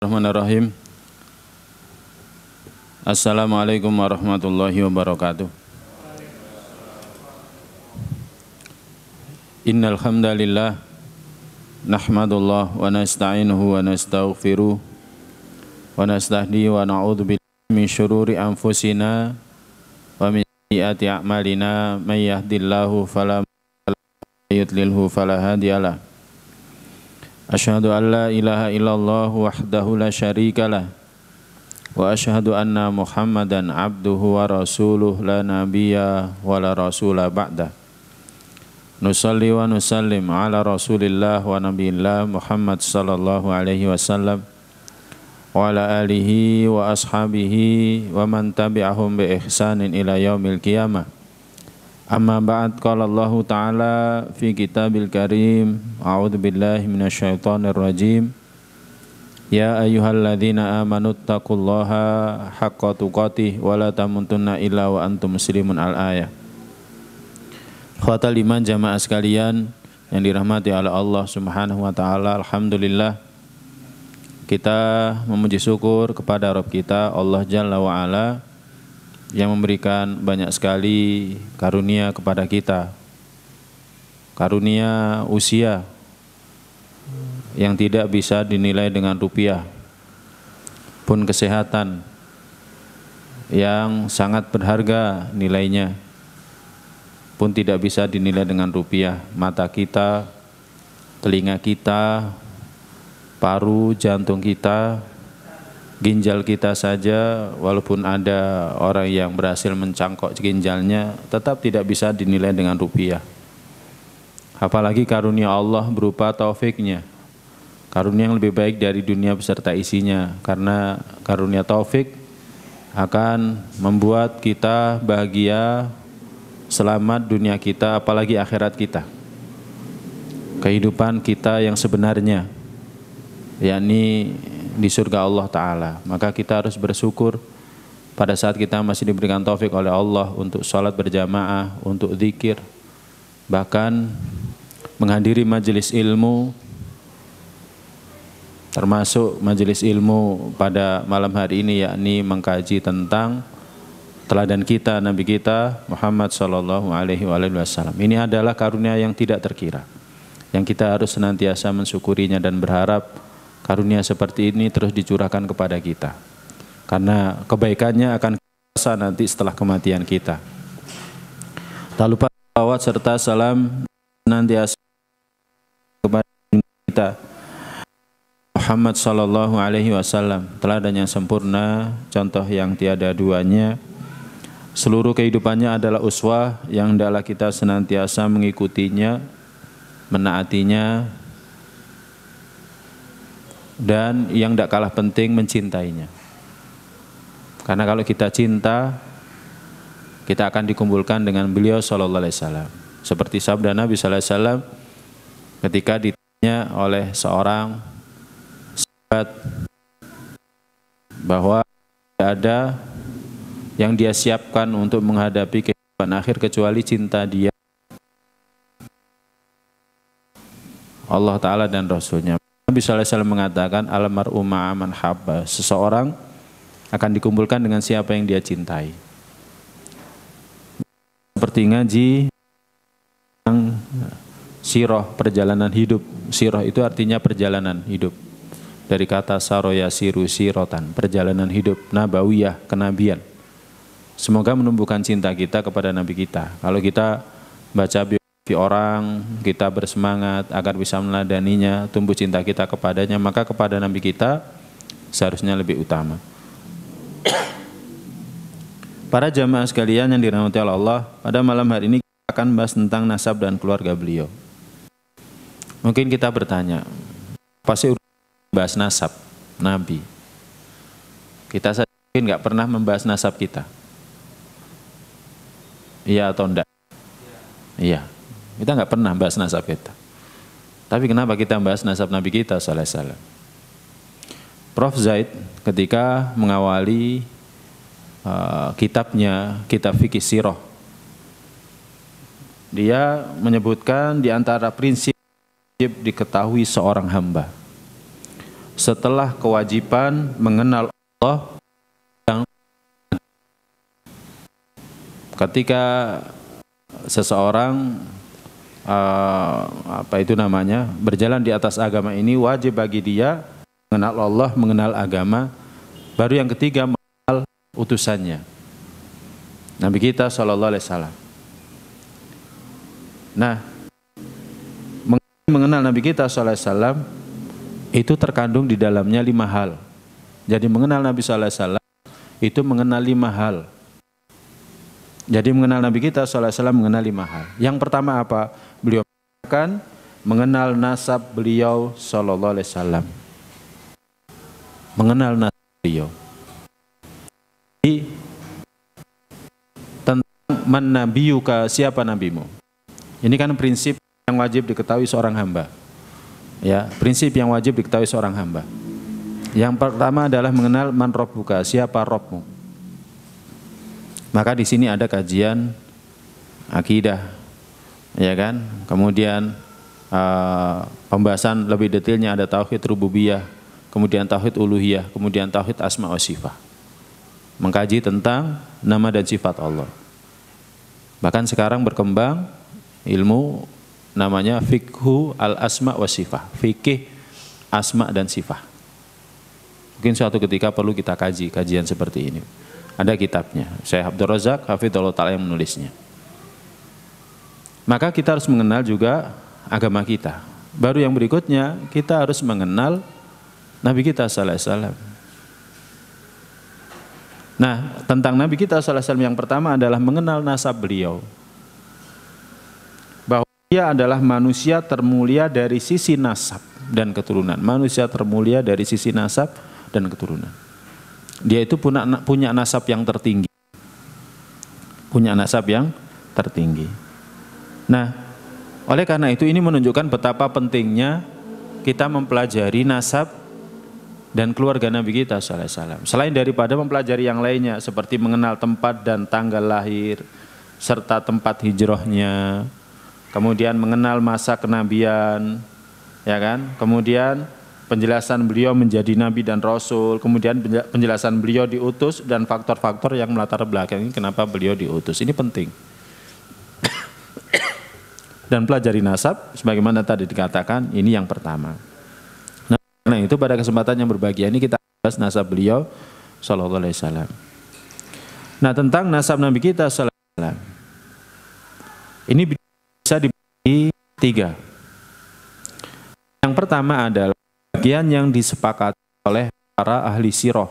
Bismillahirrahmanirrahim. Assalamualaikum warahmatullahi wabarakatuh. Innal hamdalillah nahmadullah wa nasta'inuhu wa nastaghfiruh wa nastahdi wa na'udzu billahi min syururi anfusina wa min sayyiati a'malina may yahdihillahu fala mudilla lahu wa may yudlilhu fala hadiyalah. Asyhadu an la ilaha illallah wahdahu la syarikalah wa asyhadu anna Muhammadan abduhu wa rasuluh la nabiyya wa la rasula ba'da. Nusalli wa nusallim ala Rasulillah wa nabiyillah Muhammad sallallahu alaihi wasallam wa ala alihi wa ashabihi wa man tabi'ahum bi ihsanin ila yaumil qiyamah. Amma ba'd, qala Allah Ta'ala fi kitabil karim, a'udzu billahi minasyaitonir rajim. Ya ayyuhalladzina amanu taqullaha haqqa tuqatih wa la tamutunna illa wa antum muslimun. Al-ayah. Ikhwatal iman jamaah sekalian yang dirahmati oleh Allah Subhanahu wa taala, alhamdulillah kita memuji syukur kepada Rabb kita Allah Jalla wa Ala yang memberikan banyak sekali karunia kepada kita. Karunia usia yang tidak bisa dinilai dengan rupiah, pun kesehatan yang sangat berharga nilainya pun tidak bisa dinilai dengan rupiah. Mata kita, telinga kita, paru, jantung kita, ginjal kita saja, walaupun ada orang yang berhasil mencangkok ginjalnya, tetap tidak bisa dinilai dengan rupiah. Apalagi karunia Allah berupa taufiknya, karunia yang lebih baik dari dunia beserta isinya, karena karunia taufik akan membuat kita bahagia, selamat dunia kita, apalagi akhirat kita, kehidupan kita yang sebenarnya, yakni di surga Allah Ta'ala. Maka kita harus bersyukur pada saat kita masih diberikan taufik oleh Allah untuk sholat berjamaah, untuk zikir, bahkan menghadiri majelis ilmu, termasuk majelis ilmu pada malam hari ini, yakni mengkaji tentang teladan kita, Nabi kita Muhammad sallallahu alaihi wasallam. Ini adalah karunia yang tidak terkira, yang kita harus senantiasa mensyukurinya dan berharap karunia seperti ini terus dicurahkan kepada kita, karena kebaikannya akan terasa nanti setelah kematian kita. Tak lupa salawat serta salam senantiasa kepada kita Muhammad sallallahu alaihi wasallam, teladan yang sempurna, contoh yang tiada duanya. Seluruh kehidupannya adalah uswah yang hendaklah kita senantiasa mengikutinya, menaatinya, dan yang tidak kalah penting mencintainya. Karena kalau kita cinta, kita akan dikumpulkan dengan beliau sallallahu alaihi wasallam. Seperti sabda Nabi sallallahu alaihi wasallam ketika ditanya oleh seorang sahabat bahwa tidak ada yang dia siapkan untuk menghadapi kehidupan akhir kecuali cinta dia Allah Ta'ala dan Rasulnya. Nabi SAW mengatakan almar'u ma'a man habba, seseorang akan dikumpulkan dengan siapa yang dia cintai. Seperti ngaji yang sirah, perjalanan hidup. Sirah itu artinya perjalanan hidup, dari kata saro yasiru sirotan, perjalanan hidup nabawiyah, kenabian. Semoga menumbuhkan cinta kita kepada Nabi kita. Kalau kita baca biografi orang, kita bersemangat agar bisa meneladaninya, tumbuh cinta kita kepadanya, maka kepada Nabi kita seharusnya lebih utama. Para jamaah sekalian yang dirahmati Allah, pada malam hari ini kita akan bahas tentang nasab dan keluarga beliau. Mungkin kita bertanya, apa sih bahas nasab Nabi? Kita saja mungkin nggak pernah membahas nasab kita. Iya atau enggak? Iya. Kita nggak pernah bahas nasab kita. Tapi kenapa kita bahas nasab Nabi kita sallallahu alaihi wasallam? Prof Zaid ketika mengawali kitabnya, kitab fikih sirah, dia menyebutkan di antara prinsip diketahui seorang hamba setelah kewajiban mengenal Allah. Ketika seseorang berjalan di atas agama ini, wajib bagi dia mengenal Allah, mengenal agama. Baru yang ketiga, mengenal utusannya, Nabi kita Shallallahu Alaihi Wasallam. Nah, mengenal Nabi kita Shallallahu Alaihi Wasallam itu terkandung di dalamnya 5 hal. Jadi mengenal Nabi Shallallahu Alaihi Wasallam itu mengenal 5 hal. Jadi mengenal Nabi kita Shallallahu Alaihi Wasallam mengenal 5 hal. Yang pertama apa? Beliau akan mengenal nasab beliau Shallallahu Alaihi Wasallam. Mengenal nasab beliau. Jadi tentang man nabiyuka, siapa nabimu. Ini kan prinsip yang wajib diketahui seorang hamba. Ya, prinsip yang wajib diketahui seorang hamba. Yang pertama adalah mengenal man rabbuka, siapa Rabbmu. Maka di sini ada kajian akidah, ya kan? Kemudian pembahasan lebih detailnya ada tauhid rububiyah, kemudian tauhid uluhiyah, kemudian tauhid asma wa sifat. Mengkaji tentang nama dan sifat Allah. Bahkan sekarang berkembang ilmu namanya fikhu al asma wa sifat, fikih asma dan sifat. Mungkin suatu ketika perlu kita kaji kajian seperti ini. Ada kitabnya, Syekh Abdul Razak Hafidhullah Ta'ala yang menulisnya. Maka kita harus mengenal juga agama kita. Baru yang berikutnya, kita harus mengenal Nabi kita Sallallahu Alaihi Wasallam. Nah, tentang Nabi kita Sallallahu Alaihi Wasallam yang pertama adalah mengenal nasab beliau. Bahwa dia adalah manusia termulia dari sisi nasab dan keturunan. Manusia termulia dari sisi nasab dan keturunan. Dia itu punya nasab yang tertinggi. Punya nasab yang tertinggi. Nah, oleh karena itu ini menunjukkan betapa pentingnya kita mempelajari nasab dan keluarga Nabi kita Sallallahu Alaihi Wasallam. Selain daripada mempelajari yang lainnya seperti mengenal tempat dan tanggal lahir serta tempat hijrahnya, kemudian mengenal masa kenabian, ya kan? Kemudian penjelasan beliau menjadi nabi dan rasul, kemudian penjelasan beliau diutus dan faktor-faktor yang melatar belakangi kenapa beliau diutus. Ini penting. Dan pelajari nasab sebagaimana tadi dikatakan, ini yang pertama. Nah, itu pada kesempatan yang berbahagia ini kita bahas nasab beliau Sallallahu Alaihi Wasallam. Nah, tentang nasab Nabi kita Sallallahu Alaihi Wasallam, ini bisa dibagi 3. Yang pertama adalah bagian yang disepakati oleh para ahli sirah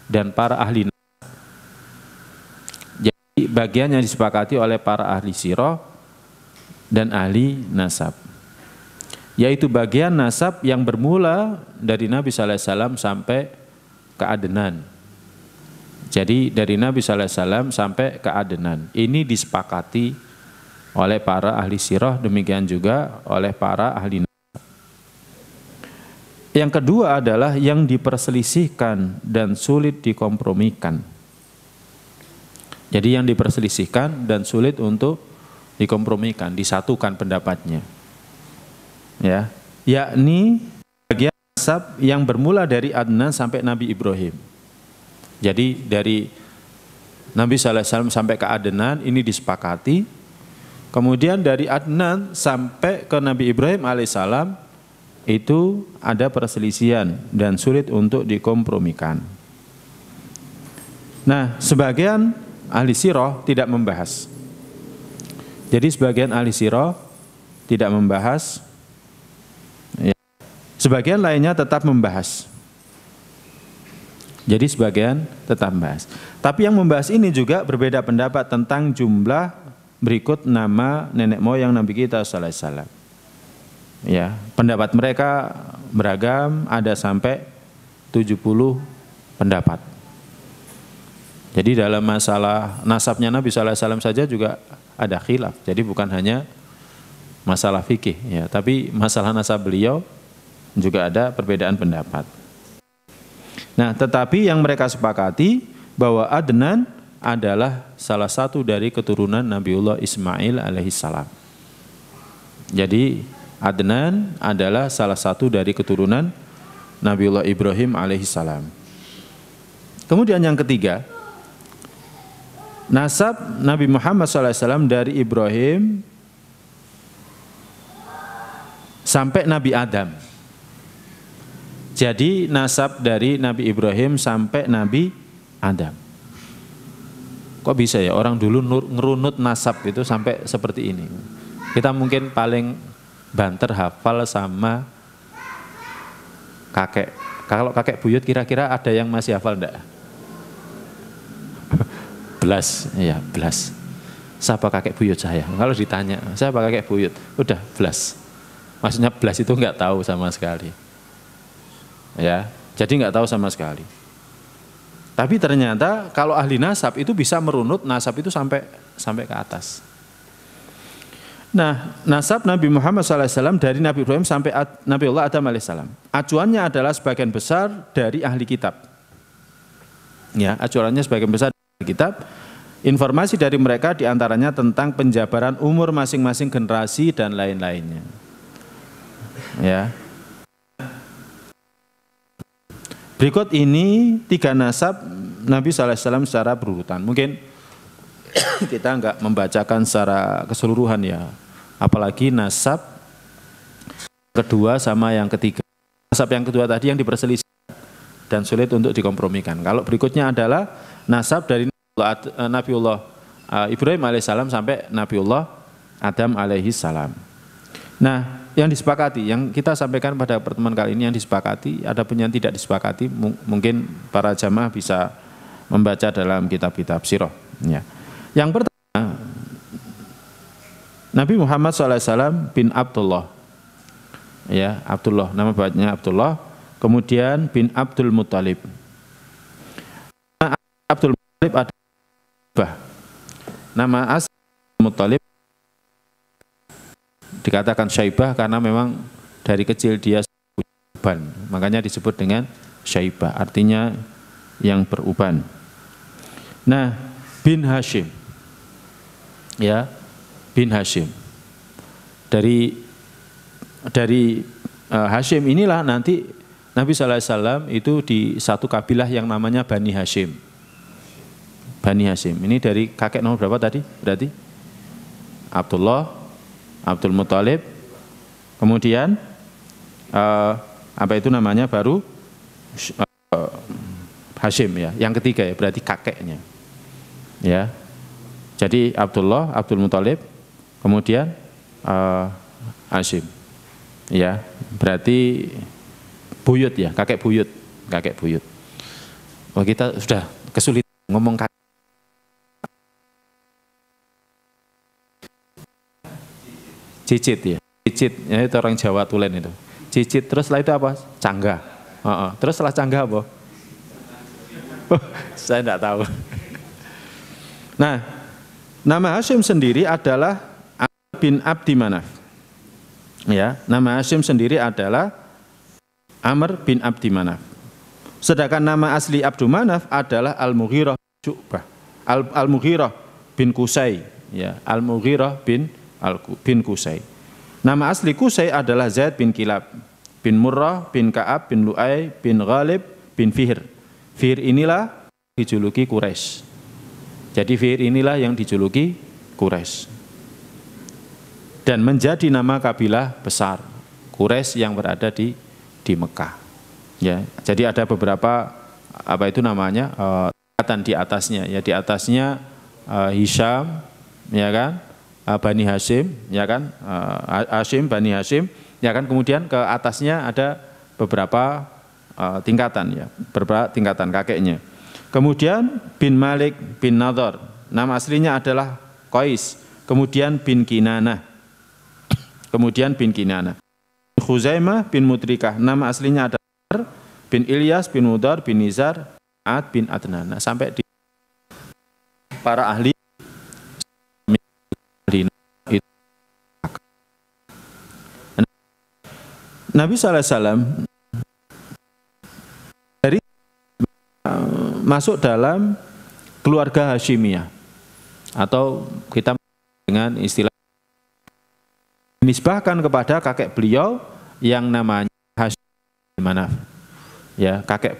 dan para ahli nasab. Jadi bagian yang disepakati oleh para ahli sirah dan ahli nasab, yaitu bagian nasab yang bermula dari Nabi Sallallahu Alaihi Wasallam sampai ke Adnan. Jadi dari Nabi Sallallahu Alaihi Wasallam sampai ke Adnan. Ini disepakati oleh para ahli sirah, demikian juga oleh para ahli nasab. Yang kedua adalah yang diperselisihkan dan sulit dikompromikan. Jadi yang diperselisihkan dan sulit untuk dikompromikan, disatukan pendapatnya. Ya, yakni bagian nasab yang bermula dari Adnan sampai Nabi Ibrahim. Jadi dari Nabi Sallallahu Alaihi Wasallam sampai ke Adnan ini disepakati. Kemudian dari Adnan sampai ke Nabi Ibrahim alaihissalam itu ada perselisihan dan sulit untuk dikompromikan. Nah, sebagian ahli sirah tidak membahas. Jadi sebagian ahli sirah tidak membahas. Ya. Sebagian lainnya tetap membahas. Jadi sebagian tetap membahas. Tapi yang membahas ini juga berbeda pendapat tentang jumlah berikut nama nenek moyang Nabi kita Sallallahu Alaihi Wasallam. Ya, pendapat mereka beragam, ada sampai 70 pendapat. Jadi dalam masalah nasabnya Nabi Sallallahu Alaihi Wasallam saja juga ada khilaf. Jadi bukan hanya masalah fikih, ya, tapi masalah nasab beliau juga ada perbedaan pendapat. Nah, tetapi yang mereka sepakati bahwa Adnan adalah salah satu dari keturunan Nabiullah Ismail alaihissalam. Jadi Adnan adalah salah satu dari keturunan Nabiullah Ibrahim alaihissalam. Kemudian yang ketiga, nasab Nabi Muhammad SAW dari Ibrahim sampai Nabi Adam. Jadi nasab dari Nabi Ibrahim sampai Nabi Adam. Kok bisa ya orang dulu ngerunut nasab itu sampai seperti ini. Kita mungkin paling banter hafal sama kakek. Kalau kakek buyut kira-kira ada yang masih hafal enggak? Belas, ya belas. Siapa kakek buyut saya? Kalau ditanya, siapa kakek buyut? Udah belas. Maksudnya belas itu enggak tahu sama sekali. Ya, jadi enggak tahu sama sekali. Tapi ternyata kalau ahli nasab itu bisa merunut nasab itu sampai ke atas. Nah, nasab Nabi Muhammad SAW dari Nabi Ibrahim sampai Nabiullah Adam alaihissalam. Acuannya adalah sebagian besar dari ahli kitab. Ya, acuannya sebagian besar dari ahli kitab. Informasi dari mereka diantaranya tentang penjabaran umur masing-masing generasi dan lain-lainnya. Ya. Berikut ini 3 nasab Nabi SAW secara berurutan. Mungkin kita enggak membacakan secara keseluruhan ya. Apalagi nasab kedua sama yang ketiga. Nasab yang kedua tadi yang diperselisihkan dan sulit untuk dikompromikan. Kalau berikutnya adalah nasab dari Nabiullah Ibrahim alaihissalam sampai Nabiullah Adam alaihissalam. Nah, yang disepakati, yang kita sampaikan pada pertemuan kali ini yang disepakati, ada pun yang tidak disepakati, mungkin para jamaah bisa membaca dalam kitab-kitab sirah. Ya. Yang pertama, Nabi Muhammad SAW bin Abdullah, ya Abdullah, nama bapaknya Abdullah, kemudian bin Abdul Muttalib. Abdul Muttalib adalah nama asli Muttalib dikatakan Syaibah karena memang dari kecil dia beruban, makanya disebut dengan Syaibah, artinya yang beruban. Nah, bin Hashim, ya bin Hashim. Dari Hashim inilah nanti Nabi SAW itu di satu kabilah yang namanya Bani Hashim. Bani Hashim. Ini dari kakek nomor berapa tadi? Berarti Abdullah, Abdul Muttalib, kemudian apa itu namanya baru Hashim ya. Yang ketiga ya, berarti kakeknya. Ya. Jadi Abdullah, Abdul Muttalib, kemudian Hashim, ya berarti buyut ya, kakek buyut. Oh kita sudah kesulitan ngomong kakek. Cicit ya, cicit, ya itu orang Jawa Tulen itu. Cicit, terus setelah itu apa? Canggah. Terus setelah canggah apa? Saya tidak tahu. Nah, nama Hashim sendiri adalah Amr bin Abdi Manaf. Ya, nama Hashim sendiri adalah Amr bin Abdi Manaf. Sedangkan nama asli Abdu Manaf adalah Al-Mughirah Syu'bah. Al-Mughirah bin Qusay, ya, Al-Mughirah bin Qusay. Nama asli Qusay adalah Zaid bin Kilab bin Murrah bin Ka'ab bin Lu'ay bin Ghalib bin Fihr. Fihr inilah dijuluki Quraisy. Jadi Fihr inilah yang dijuluki Quraisy. Dan menjadi nama kabilah besar Quraisy yang berada di Mekah. Ya, jadi ada beberapa apa itu namanya tingkatan di atasnya. Ya, di atasnya Hisham, ya kan, Bani Hashim, ya kan, Hashim, Bani Hashim, ya kan. Kemudian ke atasnya ada beberapa tingkatan, ya, beberapa tingkatan kakeknya. Kemudian bin Malik bin Nadhr, nama aslinya adalah Qais. Kemudian bin Kinanah, kemudian bin Kinanah. Khuzaimah bin Mudrikah, nama aslinya adalah bin Ilyas bin Mudar bin Nizar Ad bin Adnan. Nah, sampai di para ahli itu. Nabi SAW dari masuk dalam keluarga Hashimiyah, atau kita dengan istilah dinisbahkan kepada kakek beliau yang namanya Hashim bin Manaf. Ya, kakek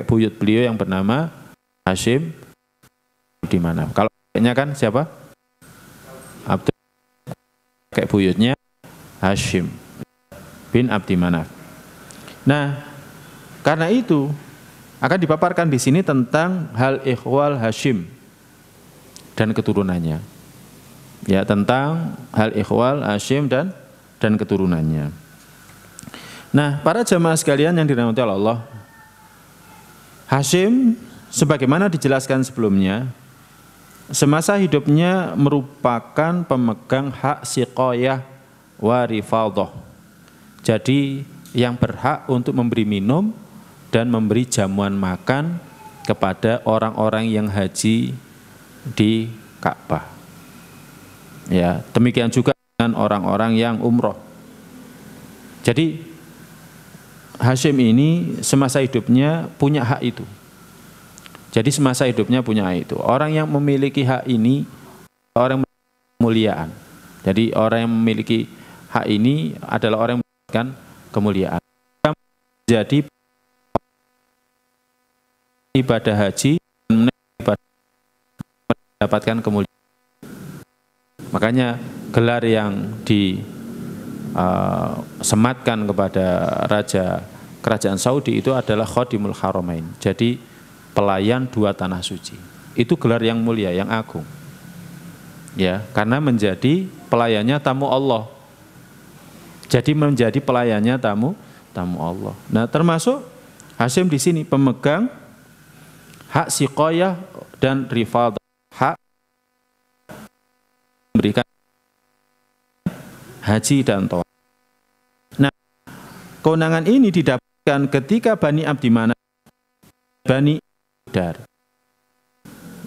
buyut beliau yang bernama Hashim Abdi Manaf. Kalau kakeknya kan siapa? Abdul. Kakek buyutnya Hashim bin Abdi Manaf. Nah, karena itu akan dipaparkan di sini tentang hal ikhwal Hashim dan keturunannya. Ya, tentang hal ikhwal Hashim dan keturunannya. Nah, para jamaah sekalian yang dirahmati Allah, Hashim sebagaimana dijelaskan sebelumnya, semasa hidupnya merupakan pemegang hak siqayah wa rifadhah. Jadi yang berhak untuk memberi minum dan memberi jamuan makan kepada orang-orang yang haji di Ka'bah. Ya, demikian juga dengan orang-orang yang umroh. Jadi Hashim ini semasa hidupnya punya hak itu. Jadi semasa hidupnya punya hak itu. Orang yang memiliki hak ini orang yang kemuliaan. Jadi orang yang memiliki hak ini adalah orang yang mendapatkan kemuliaan. Jadi ibadah haji mendapatkan kemuliaan. Makanya gelar yang disematkan kepada raja kerajaan Saudi itu adalah Khadimul Haramain. Jadi pelayan dua tanah suci. Itu gelar yang mulia, yang agung. Ya, karena menjadi pelayannya tamu Allah. Jadi menjadi pelayannya tamu Allah. Nah, termasuk Hashim di sini pemegang hak siqayah dan rifadhah, hak memberikan haji dan tawaf. Nah, kewenangan ini didapatkan ketika Bani Abdi Manaf, Bani Abduddar.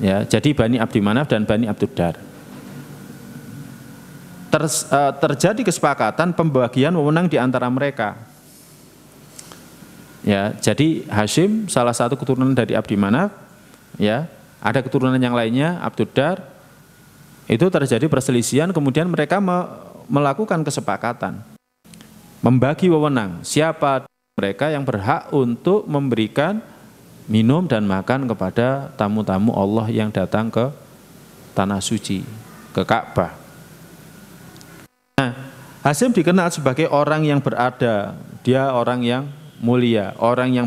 Ya, jadi Bani Abdi Manaf dan Bani Abduddar. Terjadi kesepakatan pembagian wewenang di antara mereka. Ya, jadi Hashim salah satu keturunan dari Abdi Manaf, ya, ada keturunan yang lainnya Abduddar. Itu terjadi perselisihan, kemudian mereka melakukan kesepakatan membagi wewenang siapa mereka yang berhak untuk memberikan minum dan makan kepada tamu-tamu Allah yang datang ke tanah suci, ke Ka'bah. Nah, Hashim dikenal sebagai orang yang berada, dia orang yang mulia, orang yang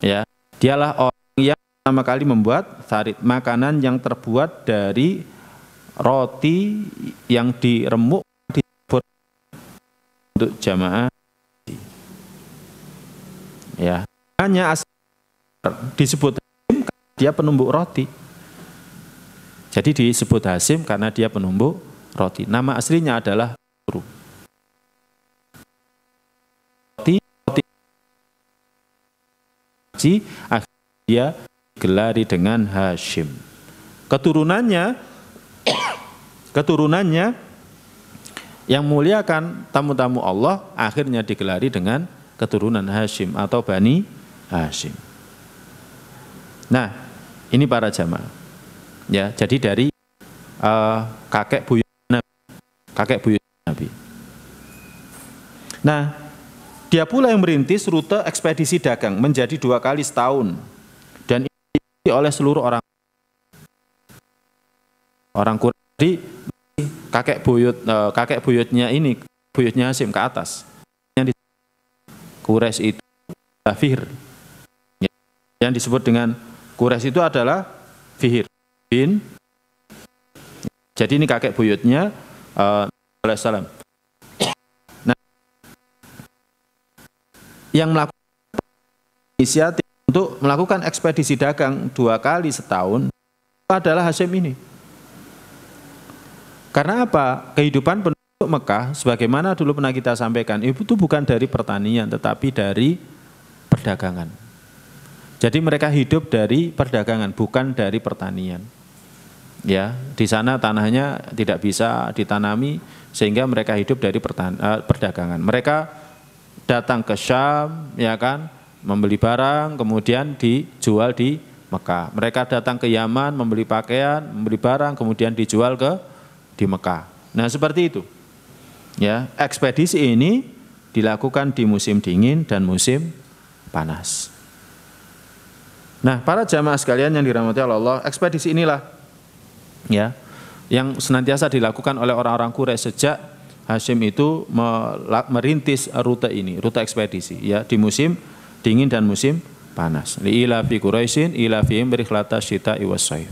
ya, dialah orang yang pertama kali membuat sarit, makanan yang terbuat dari roti yang diremuk untuk jamaah. Ya, hanya disebut Hashim karena dia penumbuk roti. Jadi disebut Hashim karena dia penumbuk roti. Nama aslinya adalah roti. Akhirnya dia digelari dengan Hashim. Keturunannya yang muliakan tamu-tamu Allah akhirnya digelari dengan keturunan Hashim atau Bani Hashim. Nah, ini para jamaah. Ya, jadi dari kakek buyut Nabi. Nah, dia pula yang merintis rute ekspedisi dagang menjadi 2 kali setahun dan ini oleh seluruh orang Quraisy. Kakek buyutnya ini, buyutnya Hashim ke atas. Yang Quraisy itu Fihr. Yang disebut dengan Quraisy itu adalah Fihr bin. Jadi ini kakek buyutnya alaihissalam. Nah, yang melakukan inisiatif untuk melakukan ekspedisi dagang 2 kali setahun adalah Hashim ini. Karena apa? Kehidupan penduduk Mekah, sebagaimana dulu pernah kita sampaikan, itu bukan dari pertanian, tetapi dari perdagangan. Jadi mereka hidup dari perdagangan, bukan dari pertanian. Ya, di sana tanahnya tidak bisa ditanami, sehingga mereka hidup dari perdagangan. Mereka datang ke Syam, ya kan, membeli barang, kemudian dijual di Mekah. Mereka datang ke Yaman, membeli pakaian, membeli barang, kemudian dijual di Mekah. Nah, seperti itu. Ya, ekspedisi ini dilakukan di musim dingin dan musim panas. Nah, para jamaah sekalian yang dirahmati Allah, ekspedisi inilah ya yang senantiasa dilakukan oleh orang-orang Quraisy sejak Hashim itu merintis rute ini, rute ekspedisi ya di musim dingin dan musim panas. Li ila fi Quraisyin ila fi rihlataz syita'i was-shaif.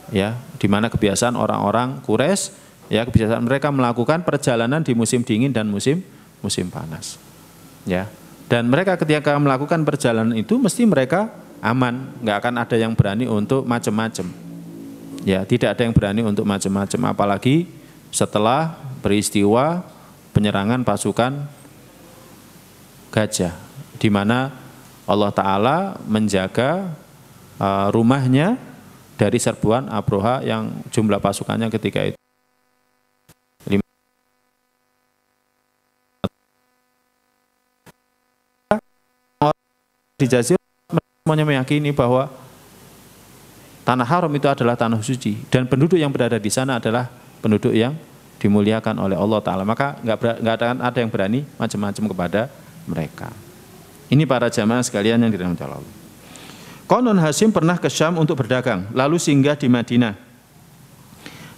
Ya, di mana kebiasaan orang-orang Quraisy ya kebiasaan mereka melakukan perjalanan di musim dingin dan musim panas. Ya. Dan mereka ketika melakukan perjalanan itu mesti mereka aman, nggak akan ada yang berani untuk macam-macam. Ya, tidak ada yang berani untuk macam-macam, apalagi setelah peristiwa penyerangan pasukan gajah, di mana Allah Ta'ala menjaga rumahnya dari serbuan Abroha yang jumlah pasukannya ketika itu di Jazirah semuanya meyakini bahwa tanah haram itu adalah tanah suci dan penduduk yang berada di sana adalah penduduk yang dimuliakan oleh Allah Ta'ala, maka nggak akan ada yang berani macam-macam kepada mereka. Ini para jamaah sekalian yang dirahmati Allah. Konon Hashim pernah ke Syam untuk berdagang, lalu singgah di Madinah.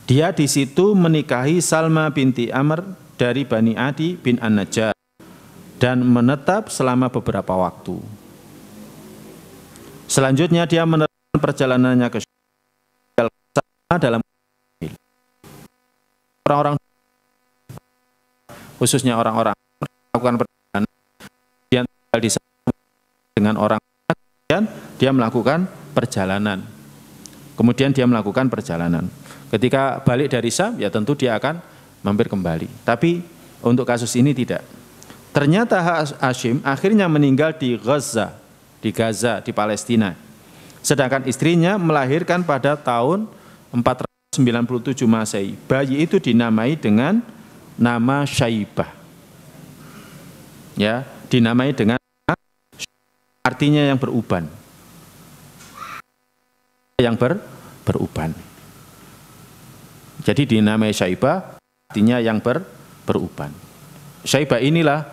Dia di situ menikahi Salma binti Amr dari Bani Adi bin An-Najjar dan menetap selama beberapa waktu. Selanjutnya dia meneruskan perjalanannya ke Syam dalam orang-orang, khususnya orang-orang melakukan perjalanan yang tinggal di sana dengan orang, dan dia melakukan perjalanan. Kemudian dia melakukan perjalanan. Ketika balik dari Syam, ya tentu dia akan mampir kembali. Tapi untuk kasus ini tidak. Ternyata Hashim akhirnya meninggal di Gaza, di Palestina. Sedangkan istrinya melahirkan pada tahun 497 Masehi. Bayi itu dinamai dengan nama Syaibah. Ya, dinamai dengan artinya yang beruban. Beruban. Jadi dinamai Syaibah, artinya yang beruban. Syaibah inilah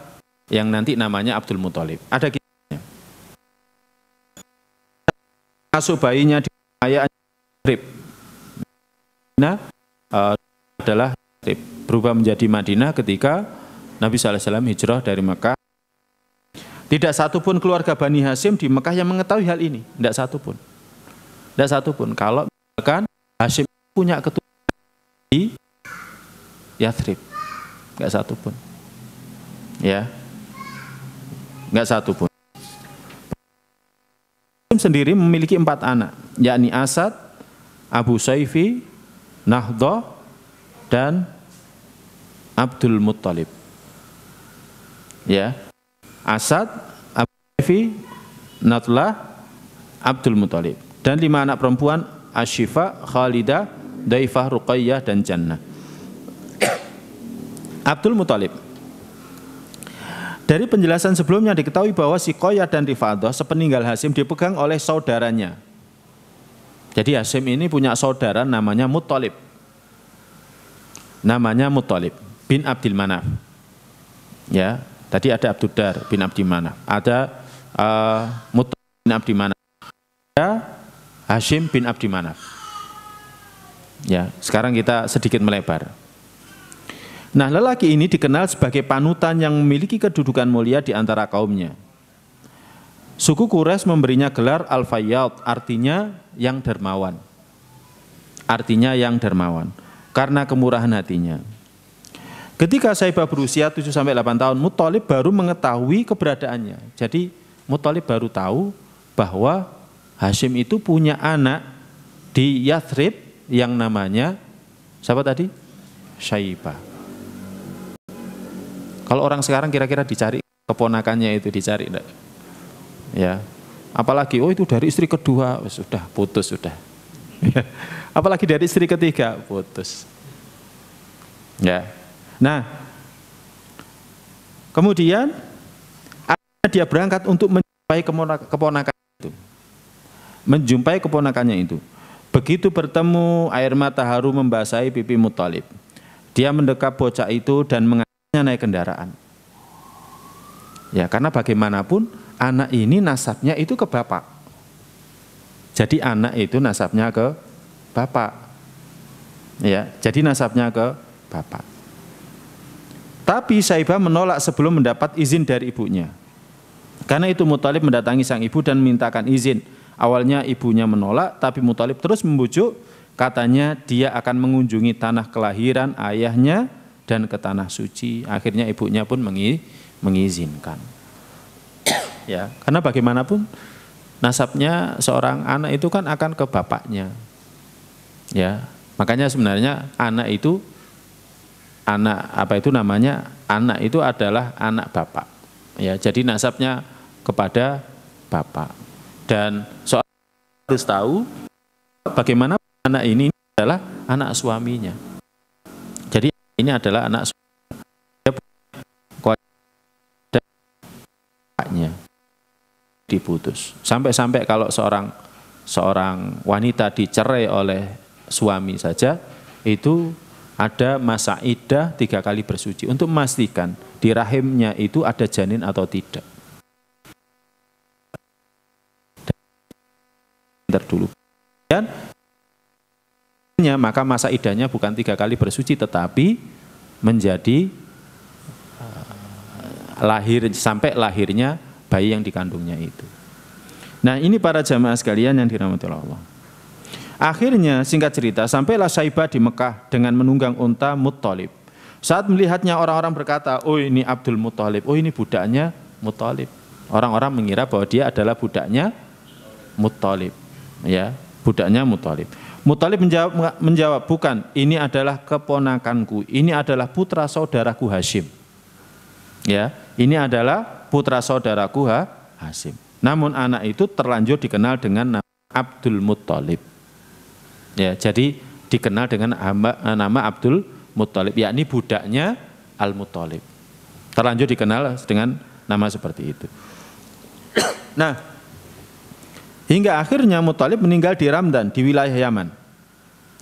yang nanti namanya Abdul Muthalib. Ada kisahnya. Asuh bayinya di ayahnya Rib. Adalah Rib. Berubah menjadi Madinah ketika Nabi SAW hijrah dari Mekah. Tidak satupun keluarga Bani Hashim di Mekah yang mengetahui hal ini. Tidak satupun. Tidak satupun. Kalau misalkan Hashim punya keturunan di Yathrib. Tidak satupun. Ya. Enggak satu pun. Sendiri memiliki 4 anak, yakni Asad, Abu Saifi, Nahdah, dan Abdul Muthalib. Ya, Asad, Abu Saifi, Nahdah, Abdul Muthalib. Dan 5 anak perempuan, Ashifa, Khalidah, Daifah, Ruqayyah, dan Jannah. Abdul Muthalib. Dari penjelasan sebelumnya diketahui bahwa Siqoyah dan Rifadah sepeninggal Hashim dipegang oleh saudaranya. Jadi Hashim ini punya saudara namanya Muthalib. Namanya Muthalib bin Abdul Manaf. Ya, tadi ada Abdudar bin Abdul Manaf, ada Muthalib bin Abdul Manaf, ada Hashim bin Abdul Manaf. Ya, sekarang kita sedikit melebar. Nah, lelaki ini dikenal sebagai panutan yang memiliki kedudukan mulia di antara kaumnya. Suku Quraisy memberinya gelar Al-Fayyad, artinya yang dermawan. Artinya yang dermawan, karena kemurahan hatinya. Ketika Syaibah berusia 7-8 tahun, Muthalib baru mengetahui keberadaannya. Jadi Muthalib baru tahu bahwa Hashim itu punya anak di Yathrib yang namanya, siapa tadi? Syaibah. Kalau orang sekarang kira-kira dicari keponakannya itu dicari enggak? Ya. Apalagi itu dari istri kedua, sudah putus sudah. Apalagi dari istri ketiga, putus. Ya. Nah, kemudian dia berangkat untuk menjumpai keponakan itu. Menjumpai keponakannya itu. Begitu bertemu, air mata haru membasahi pipi Muthalib. Dia mendekap bocah itu dan mengatakan, naik kendaraan. Ya, karena bagaimanapun anak ini nasabnya itu ke bapak. Jadi anak itu nasabnya ke bapak. Ya, jadi nasabnya ke bapak. Tapi Syaibah menolak sebelum mendapat izin dari ibunya. Karena itu Muthalib mendatangi sang ibu dan memintakan izin. Awalnya ibunya menolak, tapi Muthalib terus membujuk. Katanya dia akan mengunjungi tanah kelahiran ayahnya dan ke tanah suci. Akhirnya ibunya pun mengizinkan. Ya, karena bagaimanapun nasabnya seorang anak itu kan akan ke bapaknya. Ya, makanya sebenarnya anak itu anak itu adalah anak bapak. Ya, jadi nasabnya kepada bapak. Dan seorang harus tahu bagaimana anak ini adalah anak suaminya. Jadi ini adalah anak suaminya, bapaknya diputus. Sampai-sampai kalau seorang wanita dicerai oleh suami saja, itu ada masa iddah 3 kali bersuci untuk memastikan di rahimnya itu ada janin atau tidak. Dulu. Dan maka masa iddahnya bukan 3 kali bersuci, tetapi menjadi sampai lahirnya bayi yang dikandungnya itu. Nah, ini para jamaah sekalian yang dirahmati Allah. Akhirnya singkat cerita, sampailah Syaibah di Mekah dengan menunggang unta Muthalib. Saat melihatnya orang-orang berkata, oh ini Abdul Muthalib, oh ini budaknya Muthalib. Orang-orang mengira bahwa dia adalah budaknya Muthalib. Ya, budaknya Muthalib. Muthalib menjawab, bukan, ini adalah keponakanku, ini adalah putra saudaraku Hashim. Ya, ini adalah putra saudaraku Hashim. Namun anak itu terlanjur dikenal dengan nama Abdul Muthalib. Ya, jadi dikenal dengan nama Abdul Muthalib, yakni budaknya Al-Muthalib. Terlanjur dikenal dengan nama seperti itu. Nah, hingga akhirnya Muthalib meninggal di Ramdan, di wilayah Yaman.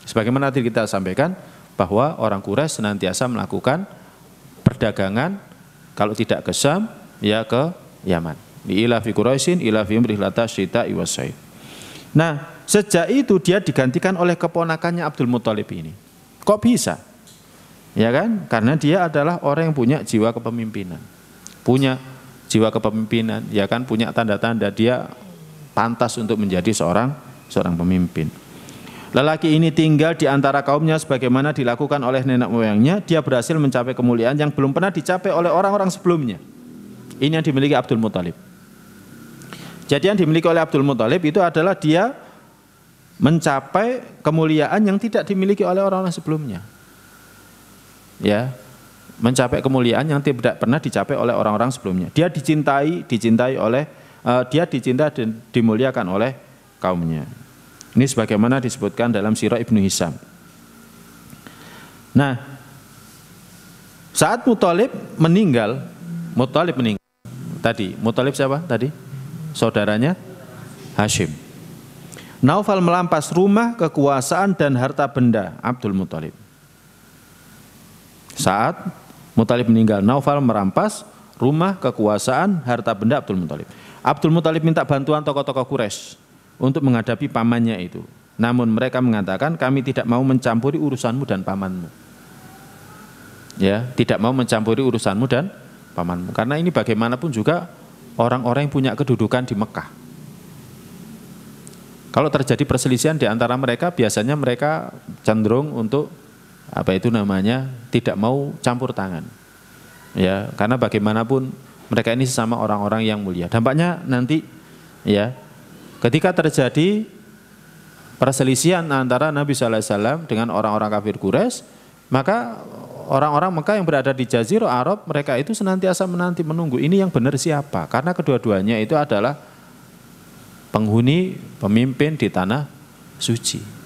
Sebagaimana tadi kita sampaikan, bahwa orang Quraisy senantiasa melakukan perdagangan, kalau tidak ke Syam, ya ke Yaman. Di ilafi Quraisyin, ilafi rihlata syita'i was-sayf. Nah, sejak itu dia digantikan oleh keponakannya Abdul Muthalib ini. Kok bisa? Ya kan? Karena dia adalah orang yang punya jiwa kepemimpinan. Punya jiwa kepemimpinan, ya kan, punya tanda-tanda dia pantas untuk menjadi seorang pemimpin. Lelaki ini tinggal di antara kaumnya sebagaimana dilakukan oleh nenek moyangnya. Dia berhasil mencapai kemuliaan yang belum pernah dicapai oleh orang-orang sebelumnya. Ini yang dimiliki Abdul Muthalib. Jadi yang dimiliki oleh Abdul Muthalib itu adalah dia mencapai kemuliaan yang tidak dimiliki oleh orang-orang sebelumnya. Ya, mencapai kemuliaan yang tidak pernah dicapai oleh orang-orang sebelumnya. Dia dicintai dan dimuliakan oleh kaumnya. Ini sebagaimana disebutkan dalam Sirah Ibnu Hisham. Nah, saat Muthalib meninggal. Tadi, Muthalib siapa tadi? Saudaranya Hashim. Naufal melampas rumah, kekuasaan dan harta benda Abdul Muthalib. Saat Muthalib meninggal, Naufal merampas rumah, kekuasaan, harta benda Abdul Muthalib. Abdul Muthalib minta bantuan tokoh-tokoh Quraisy untuk menghadapi pamannya itu. Namun mereka mengatakan, kami tidak mau mencampuri urusanmu dan pamanmu. Ya, tidak mau mencampuri urusanmu dan pamanmu. Karena ini bagaimanapun juga orang-orang yang punya kedudukan di Mekah. Kalau terjadi perselisihan di antara mereka, biasanya mereka cenderung untuk tidak mau campur tangan. Ya, karena bagaimanapun mereka ini sesama orang-orang yang mulia. Dampaknya nanti, ya, ketika terjadi perselisihan antara Nabi Sallallahu Alaihi Wasallam dengan orang-orang kafir Quraisy, maka orang-orang Mekah yang berada di Jazirah Arab, mereka itu senantiasa menunggu ini yang benar siapa, karena kedua-duanya itu adalah penghuni, pemimpin di tanah suci.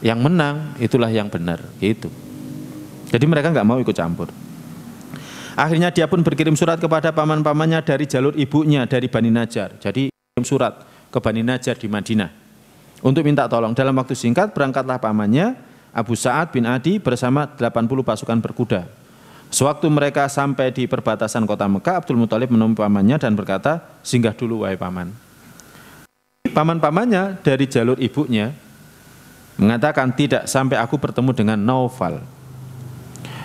Yang menang itulah yang benar, gitu. Jadi mereka nggak mau ikut campur. Akhirnya dia pun berkirim surat kepada paman-pamannya dari jalur ibunya dari Bani Najjar. Jadi kirim surat ke Bani Najjar di Madinah untuk minta tolong. Dalam waktu singkat berangkatlah pamannya Abu Sa'ad bin Adi bersama 80 pasukan berkuda. Sewaktu mereka sampai di perbatasan kota Mekah, Abdul Muthalib menemui pamannya dan berkata, singgah dulu wahai paman. Paman-pamannya dari jalur ibunya mengatakan, tidak sampai aku bertemu dengan Naufal.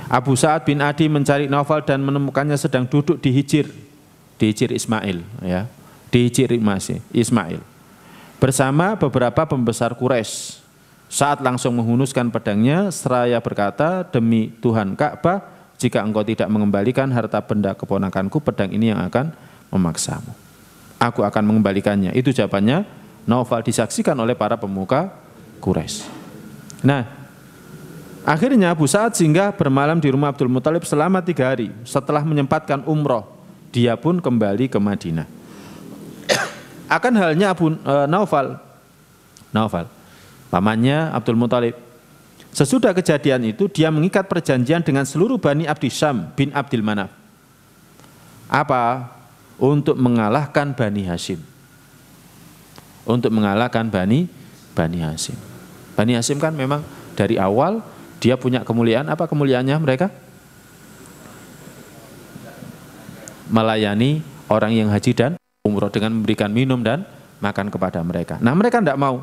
Abu Sa'ad bin Adi mencari Naufal dan menemukannya sedang duduk di Hijir Ismail, ya, di Hijir Ismail, bersama beberapa pembesar Quraisy. Saat langsung menghunuskan pedangnya, seraya berkata, demi Tuhan Ka'bah, jika engkau tidak mengembalikan harta benda keponakanku, pedang ini yang akan memaksamu. Aku akan mengembalikannya. Itu jawabannya. Naufal disaksikan oleh para pemuka Quraisy. Nah, akhirnya Abu Sa'ad singgah bermalam di rumah Abdul Muthalib selama 3 hari. Setelah menyempatkan umroh, dia pun kembali ke Madinah. Akan halnya Naufal, pamannya Abdul Muthalib. Sesudah kejadian itu, dia mengikat perjanjian dengan seluruh Bani Abdi Syam bin Abdul Manaf. Apa? Untuk mengalahkan Bani Hashim. Untuk mengalahkan Bani Hashim. Bani Hashim kan memang dari awal dia punya kemuliaan. Apa kemuliaannya mereka? Melayani orang yang haji dan umroh dengan memberikan minum dan makan kepada mereka. Nah, mereka tidak mau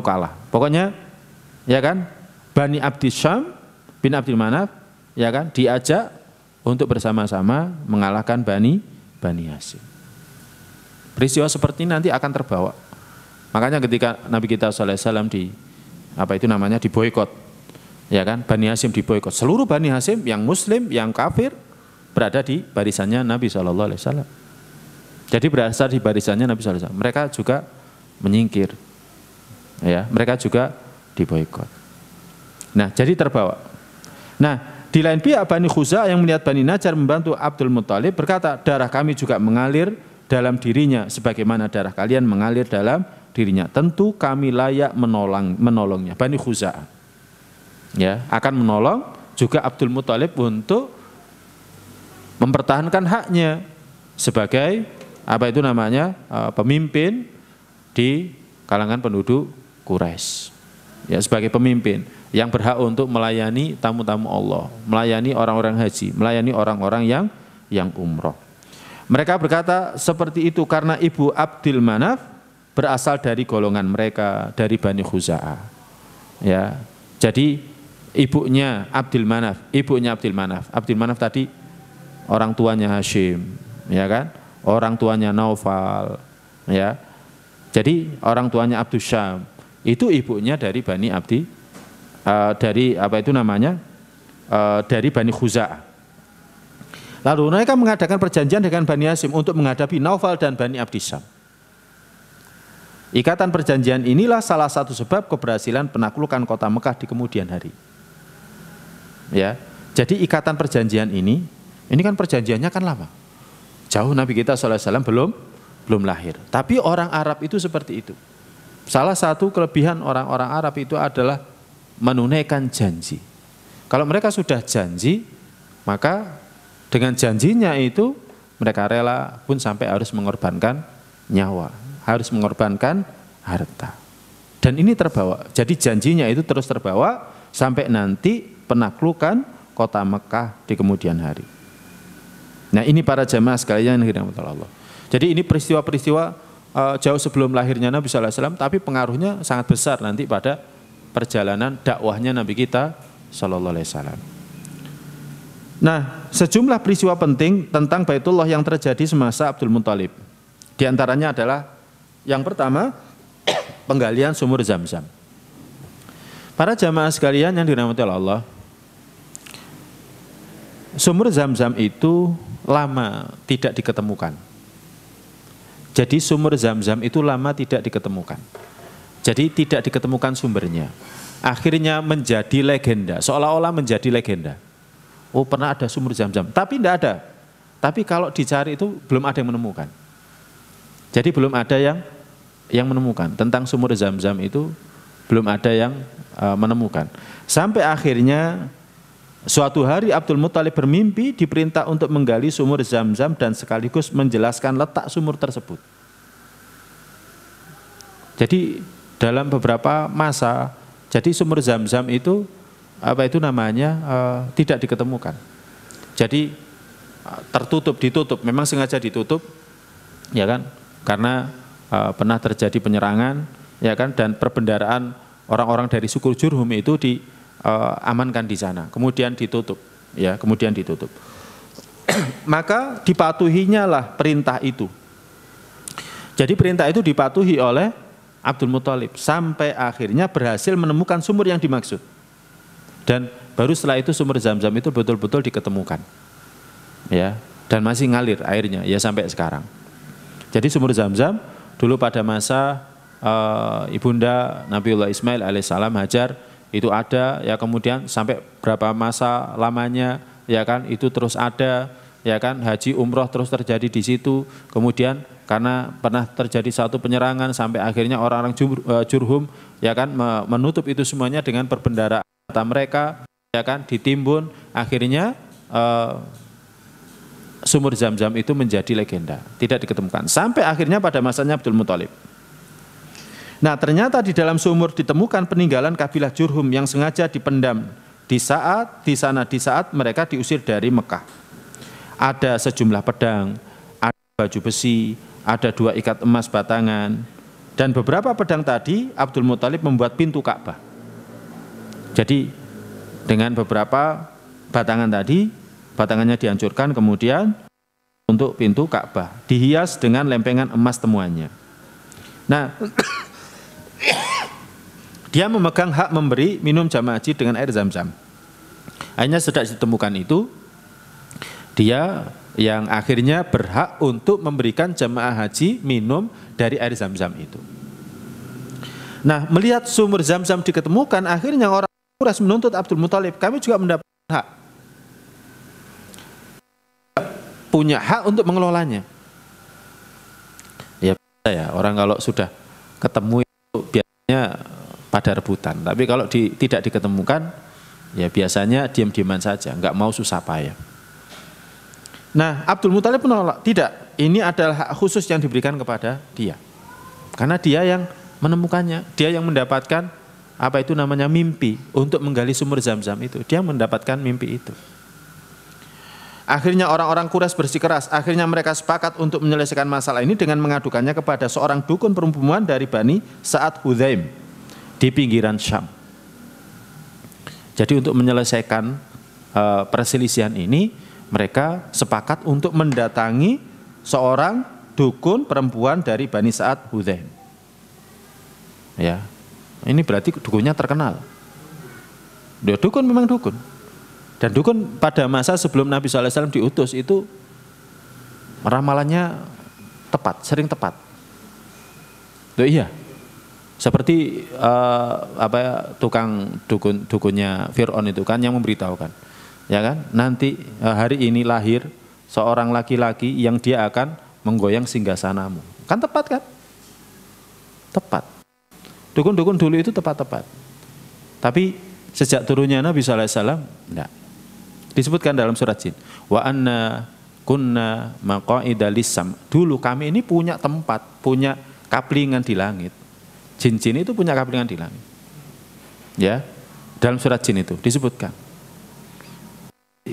kalah. Pokoknya, ya kan, Bani Abdi Syam bin Abdul Manaf, ya kan, diajak untuk bersama-sama mengalahkan Bani Hashim. Peristiwa seperti ini nanti akan terbawa. Makanya ketika Nabi kita SAW diboikot, ya kan, Bani Hashim diboikot. Seluruh Bani Hashim yang Muslim, yang kafir berada di barisannya Nabi SAW. Jadi berasal di barisannya Nabi SAW. Mereka juga menyingkir, ya, mereka juga diboikot. Nah, jadi terbawa. Nah, di lain pihak Bani Khuza'ah yang melihat Bani Najjar membantu Abdul Muthalib berkata, darah kami juga mengalir dalam dirinya sebagaimana darah kalian mengalir dalam dirinya. Tentu kami layak menolongnya. Bani Khuza'ah, ya, akan menolong juga Abdul Muthalib untuk mempertahankan haknya sebagai pemimpin di kalangan penduduk Quraisy. Ya, sebagai pemimpin yang berhak untuk melayani tamu-tamu Allah, melayani orang-orang haji, melayani orang-orang yang umroh. Mereka berkata seperti itu karena ibu Abdul Manaf berasal dari golongan mereka, dari Bani Khuza'ah. Ya, jadi ibunya Abdul Manaf. Abdul Manaf tadi orang tuanya Hashim, ya kan? Orang tuanya Naufal, ya. Jadi orang tuanya Abdul Syam. Itu ibunya dari Bani Abdi, dari Bani Khuza'ah. Lalu mereka mengadakan perjanjian dengan Bani Hashim untuk menghadapi Naufal dan Bani Abdi Syam. Ikatan perjanjian inilah salah satu sebab keberhasilan penaklukan kota Mekah di kemudian hari. Ya, jadi ikatan perjanjian ini kan perjanjiannya kan lama. Jauh Nabi kita SAW belum lahir. Tapi orang Arab itu seperti itu. Salah satu kelebihan orang-orang Arab itu adalah menunaikan janji. Kalau mereka sudah janji, maka dengan janjinya itu mereka rela pun sampai harus mengorbankan nyawa, harus mengorbankan harta. Dan ini terbawa. Jadi janjinya itu terus terbawa sampai nanti penaklukan kota Mekah di kemudian hari. Nah, ini para jamaah sekalian yang dirahmati Allah. Jadi ini peristiwa-peristiwa jauh sebelum lahirnya Nabi SAW, tapi pengaruhnya sangat besar nanti pada perjalanan dakwahnya Nabi kita SAW. Nah, sejumlah peristiwa penting tentang Baitullah yang terjadi semasa Abdul Muthalib. Di antaranya adalah yang pertama, penggalian sumur Zam-Zam. Para jamaah sekalian yang dirahmati Allah, sumur Zam-Zam itu lama tidak diketemukan. Jadi sumur Zam-Zam itu lama tidak diketemukan. Jadi tidak diketemukan sumbernya. Akhirnya menjadi legenda, seolah-olah menjadi legenda. Oh, pernah ada sumur Zam-Zam, tapi tidak ada. Tapi kalau dicari itu belum ada yang menemukan. Jadi belum ada yang menemukan tentang sumur Zam-Zam itu, belum ada yang menemukan. Sampai akhirnya suatu hari Abdul Muthalib bermimpi diperintah untuk menggali sumur Zam-Zam dan sekaligus menjelaskan letak sumur tersebut. Jadi dalam beberapa masa, jadi sumur Zam-Zam itu tidak diketemukan. Jadi ditutup, memang sengaja ditutup, ya kan? Karena pernah terjadi penyerangan, ya kan? Dan perbendaharaan orang-orang dari suku Jurhum itu diamankan di sana, kemudian ditutup, ya, kemudian ditutup. Maka dipatuhinya lah perintah itu. Jadi perintah itu dipatuhi oleh Abdul Muthalib sampai akhirnya berhasil menemukan sumur yang dimaksud. Dan baru setelah itu sumur Zam-Zam itu betul-betul diketemukan. Ya, dan masih ngalir airnya ya sampai sekarang. Jadi sumur Zam-Zam dulu pada masa ibunda Nabiullah Ismail alaihissalam Hajar itu ada, ya, kemudian sampai berapa masa lamanya, ya kan, itu terus ada, ya kan, haji umroh terus terjadi di situ. Kemudian karena pernah terjadi satu penyerangan sampai akhirnya orang-orang Jurhum, ya kan, menutup itu semuanya dengan perbendaharaan mereka, ya kan, ditimbun, akhirnya sumur Zam-Zam itu menjadi legenda, tidak diketemukan sampai akhirnya pada masanya Abdul Muthalib. Nah, ternyata di dalam sumur ditemukan peninggalan kabilah Jurhum yang sengaja dipendam di saat mereka diusir dari Mekah. Ada sejumlah pedang, ada baju besi, ada 2 ikat emas batangan, dan beberapa pedang tadi Abdul Muthalib membuat pintu Ka'bah. Jadi dengan beberapa batangan tadi, batangannya dihancurkan, kemudian untuk pintu Ka'bah dihias dengan lempengan emas temuannya. Nah, dia memegang hak memberi minum jamaah haji dengan air Zam-Zam. Akhirnya sudah ditemukan itu, dia yang akhirnya berhak untuk memberikan jamaah haji minum dari air Zam-Zam itu. Nah, melihat sumur Zam-Zam diketemukan, akhirnya orang Quraisy menuntut Abdul Muthalib, kami juga mendapat hak, punya hak untuk mengelolanya. Ya, orang kalau sudah ketemu itu biasanya pada rebutan, tapi kalau tidak diketemukan, ya biasanya diam-diaman saja, nggak mau susah payah. Nah, Abdul Muthalib menolak, tidak, ini adalah hak khusus yang diberikan kepada dia, karena dia yang menemukannya, dia yang mendapatkan mimpi untuk menggali sumur Zam-Zam itu, dia mendapatkan mimpi itu. Akhirnya orang-orang Quraisy bersikeras, akhirnya mereka sepakat untuk menyelesaikan masalah ini dengan mengadukannya kepada seorang dukun perempuan dari Bani Sa'ad Hudzaim di pinggiran Syam. Jadi untuk menyelesaikan perselisihan ini, mereka sepakat untuk mendatangi seorang dukun perempuan dari Bani Sa'ad Hudzaim. Ya, ini berarti dukunnya terkenal. Dia dukun, memang dukun. Dan dukun pada masa sebelum Nabi SAW diutus itu ramalannya tepat, sering tepat. Tuh, iya. Seperti tukang dukunnya Fir'aun itu kan yang memberitahukan, ya kan, nanti hari ini lahir seorang laki-laki yang dia akan menggoyang singgasanamu. Kan tepat kan? Tepat. Dukun-dukun dulu itu tepat-tepat. Tapi sejak turunnya Nabi SAW, enggak. Disebutkan dalam surat Jin. Wa anna kunna maqa'ida lis-sam. Dulu kami ini punya tempat, punya kaplingan di langit. Jin-jin itu punya kaplingan di langit. Ya, dalam surat Jin itu disebutkan.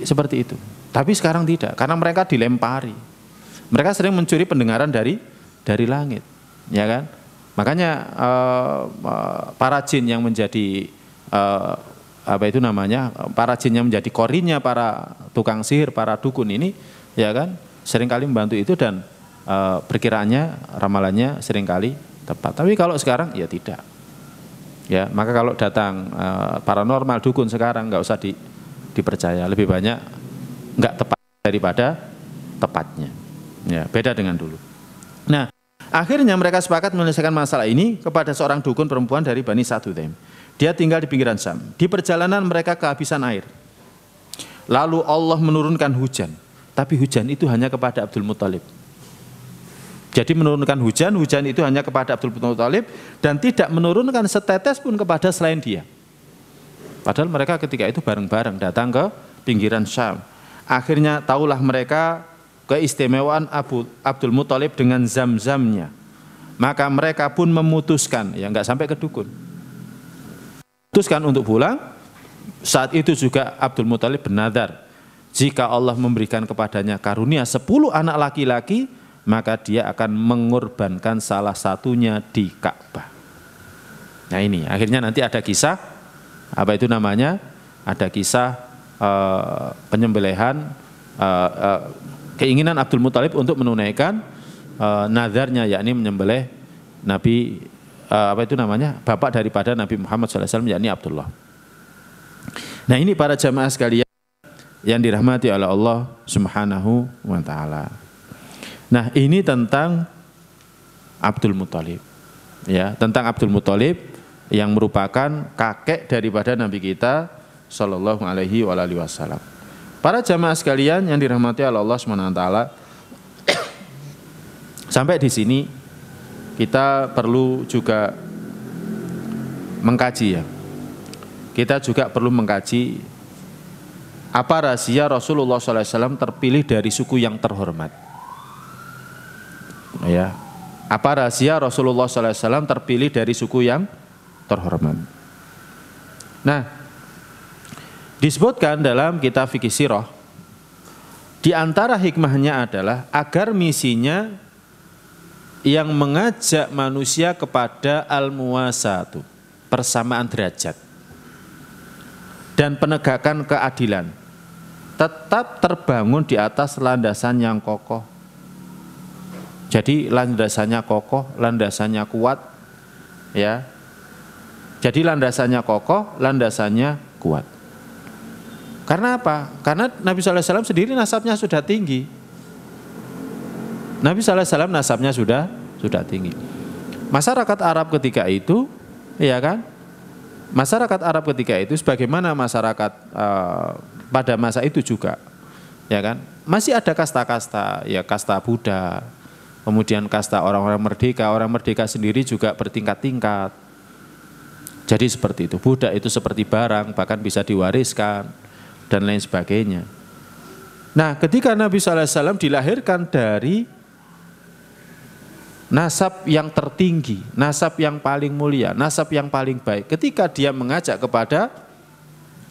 Seperti itu. Tapi sekarang tidak, karena mereka dilempari. Mereka sering mencuri pendengaran dari langit, ya kan? Makanya para jin yang menjadi para jin yang menjadi korinnya para tukang sihir, para dukun ini, ya kan, seringkali membantu itu dan perkiraannya, ramalannya seringkali tepat. Tapi kalau sekarang ya tidak. Ya, maka kalau datang paranormal dukun sekarang nggak usah dipercaya, lebih banyak nggak tepat daripada tepatnya. Ya, beda dengan dulu. Nah, akhirnya mereka sepakat menyelesaikan masalah ini kepada seorang dukun perempuan dari Bani Sa'ad Hudzaim. Dia tinggal di pinggiran Syam. Di perjalanan mereka kehabisan air. Lalu Allah menurunkan hujan. Tapi hujan itu hanya kepada Abdul Muthalib. Jadi menurunkan hujan itu hanya kepada Abdul Muthalib dan tidak menurunkan setetes pun kepada selain dia. Padahal mereka ketika itu bareng-bareng datang ke pinggiran Syam. Akhirnya tahulah mereka keistimewaan Abdul Muthalib dengan Zam-Zamnya. Maka mereka pun memutuskan, ya nggak sampai ke dukun, memutuskan untuk pulang Saat itu juga Abdul Muthalib bernadar, jika Allah memberikan kepadanya karunia 10 anak laki-laki, maka dia akan mengorbankan salah satunya di Ka'bah. Nah ini, akhirnya nanti ada kisah, apa itu namanya? Ada kisah penyembelihan, keinginan Abdul Muthalib untuk menunaikan nadarnya, yakni menyembelih Nabi, apa itu namanya? Bapak daripada Nabi Muhammad SAW, yakni Abdullah. Nah ini para jamaah sekalian yang dirahmati oleh Allah Subhanahu wa taala. Nah, ini tentang Abdul Muthalib. Ya, tentang Abdul Muthalib yang merupakan kakek daripada Nabi kita sallallahu alaihi wasallam. Para jamaah sekalian yang dirahmati oleh Allah Subhanahu wa taala, sampai di sini kita perlu juga mengkaji ya. Kita juga perlu mengkaji apa rahasia Rasulullah SAW terpilih dari suku yang terhormat. Ya, apa rahasia Rasulullah SAW terpilih dari suku yang terhormat? Nah, disebutkan dalam kitab fikih sirah, di antara hikmahnya adalah agar misinya yang mengajak manusia kepada al-muwasatu, persamaan derajat, dan penegakan keadilan, tetap terbangun di atas landasan yang kokoh. Jadi landasannya kokoh, landasannya kuat, ya. Jadi landasannya kokoh, landasannya kuat. Karena apa? Karena Nabi SAW sendiri nasabnya sudah tinggi. Nabi SAW nasabnya sudah tinggi. Masyarakat Arab ketika itu, ya kan? Masyarakat Arab ketika itu, sebagaimana masyarakat pada masa itu juga, ya kan? Masih ada kasta-kasta, ya kasta Buddha. Kemudian kasta orang-orang merdeka sendiri juga bertingkat-tingkat. Jadi seperti itu, budak itu seperti barang, bahkan bisa diwariskan, dan lain sebagainya. Nah, ketika Nabi SAW dilahirkan dari nasab yang tertinggi, nasab yang paling mulia, nasab yang paling baik, ketika dia mengajak kepada,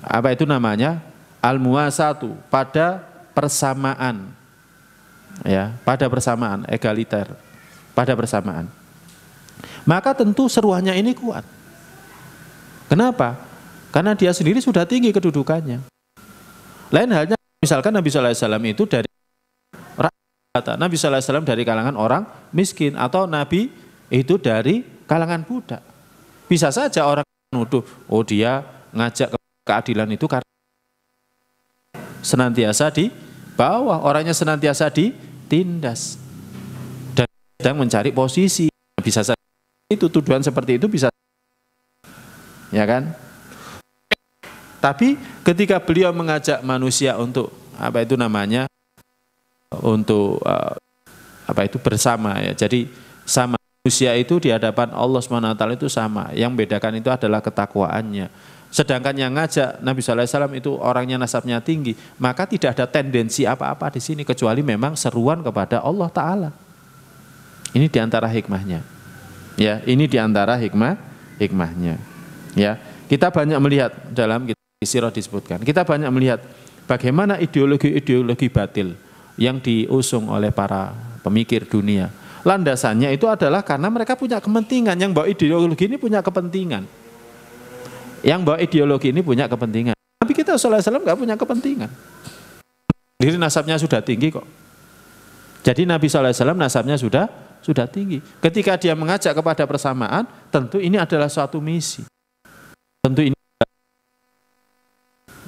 apa itu namanya, al-muwasatu, pada persamaan, ya, pada persamaan, egaliter, pada persamaan, maka tentu seruannya ini kuat. Kenapa? Karena dia sendiri sudah tinggi kedudukannya. Lain halnya misalkan Nabi SAW itu dari rakyat, Nabi SAW dari kalangan orang miskin, atau Nabi itu dari kalangan budak. Bisa saja orang menuduh, oh dia ngajak keadilan itu karena senantiasa di bawah, orangnya senantiasa ditindas dan sedang mencari posisi. Bisa saja itu, tuduhan seperti itu bisa, ya kan? Tapi ketika beliau mengajak manusia untuk, apa itu namanya, untuk apa itu, bersama, ya. Jadi sama, manusia itu di hadapan Allah SWT itu sama. Yang bedakan itu adalah ketakwaannya. Sedangkan yang ngajak Nabi SAW itu orangnya nasabnya tinggi, maka tidak ada tendensi apa-apa di sini kecuali memang seruan kepada Allah Ta'ala. Ini diantara hikmahnya. Ya, ini diantara hikmahnya. Ya, kita banyak melihat dalam sirah disebutkan. Kita banyak melihat bagaimana ideologi-ideologi batil yang diusung oleh para pemikir dunia. Landasannya itu adalah karena mereka punya kepentingan. Yang bawa ideologi ini punya kepentingan. Yang bawa ideologi ini punya kepentingan. Nabi kita SAW nggak punya kepentingan. Diri nasabnya sudah tinggi kok. Jadi Nabi SAW nasabnya sudah tinggi. Ketika dia mengajak kepada persamaan, tentu ini adalah suatu misi. Tentu ini,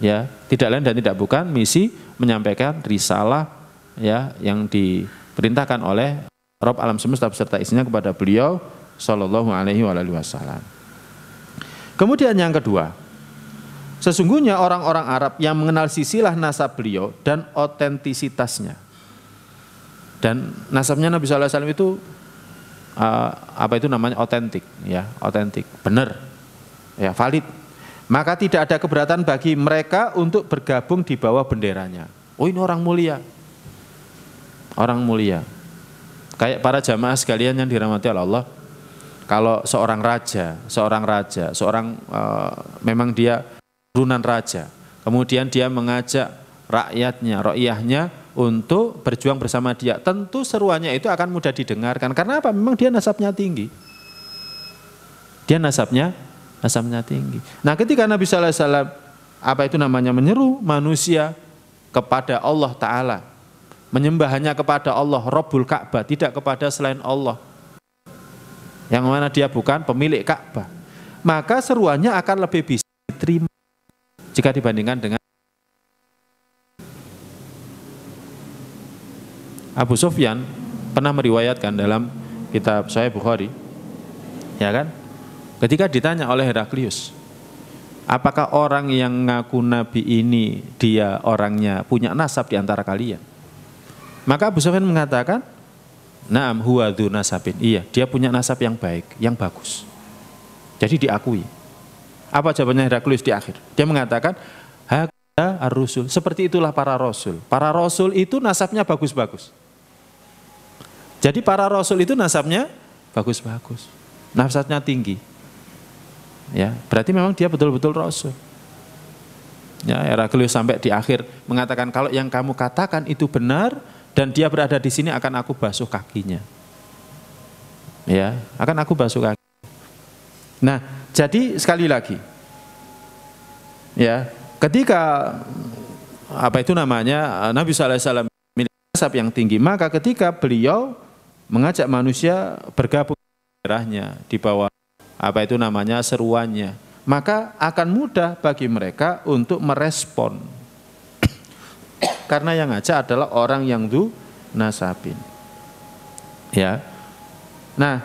ya, tidak lain dan tidak bukan misi menyampaikan risalah, ya, yang diperintahkan oleh Rabb alam semesta beserta isinya kepada beliau sallallahu alaihi wasallam. Kemudian yang kedua, sesungguhnya orang-orang Arab yang mengenal sisilah nasab beliau dan otentisitasnya. Dan nasabnya Nabi SAW itu apa itu namanya, otentik, ya, otentik, benar, ya, valid. Maka tidak ada keberatan bagi mereka untuk bergabung di bawah benderanya. Oh, ini orang mulia, orang mulia. Kayak para jamaah sekalian yang dirahmati Allah. Kalau seorang raja, memang dia turunan raja. Kemudian dia mengajak rakyahnya untuk berjuang bersama dia. Tentu seruannya itu akan mudah didengarkan. Karena apa? Memang dia nasabnya tinggi. Dia nasabnya tinggi. Nah, ketika Nabi sallallahu alaihi wasallam menyeru manusia kepada Allah Ta'ala, menyembah hanya kepada Allah, Rabbul Ka'bah, tidak kepada selain Allah, yang mana dia bukan pemilik Ka'bah, maka seruannya akan lebih bisa diterima jika dibandingkan dengan Abu Sufyan. Pernah meriwayatkan dalam kitab Sahih Bukhari, ya kan, ketika ditanya oleh Heraklius, apakah orang yang ngaku nabi ini dia orangnya punya nasab di antara kalian? Maka Abu Sufyan mengatakan, "Na'am huwa dzu nasabin." Iya, dia punya nasab yang baik, yang bagus. Jadi diakui. Apa jawabannya Heraklius di akhir? Dia mengatakan, "Hakada ar-rusul." Seperti itulah para rasul. Para rasul itu nasabnya bagus-bagus. Jadi para rasul itu nasabnya bagus-bagus. Nasabnya tinggi. Ya, berarti memang dia betul-betul rasul. Ya, Heraklius sampai di akhir mengatakan, kalau yang kamu katakan itu benar dan dia berada di sini, akan aku basuh kakinya. Ya, akan aku basuh kaki. Nah, jadi sekali lagi, ya, ketika Nabi sallallahu alaihi wasallam memiliki nasab yang tinggi, maka ketika beliau mengajak manusia bergabung di daerahnya, di bawah seruannya, maka akan mudah bagi mereka untuk merespon. Karena yang ngajak adalah orang yang dzu nasabin. Ya. Nah,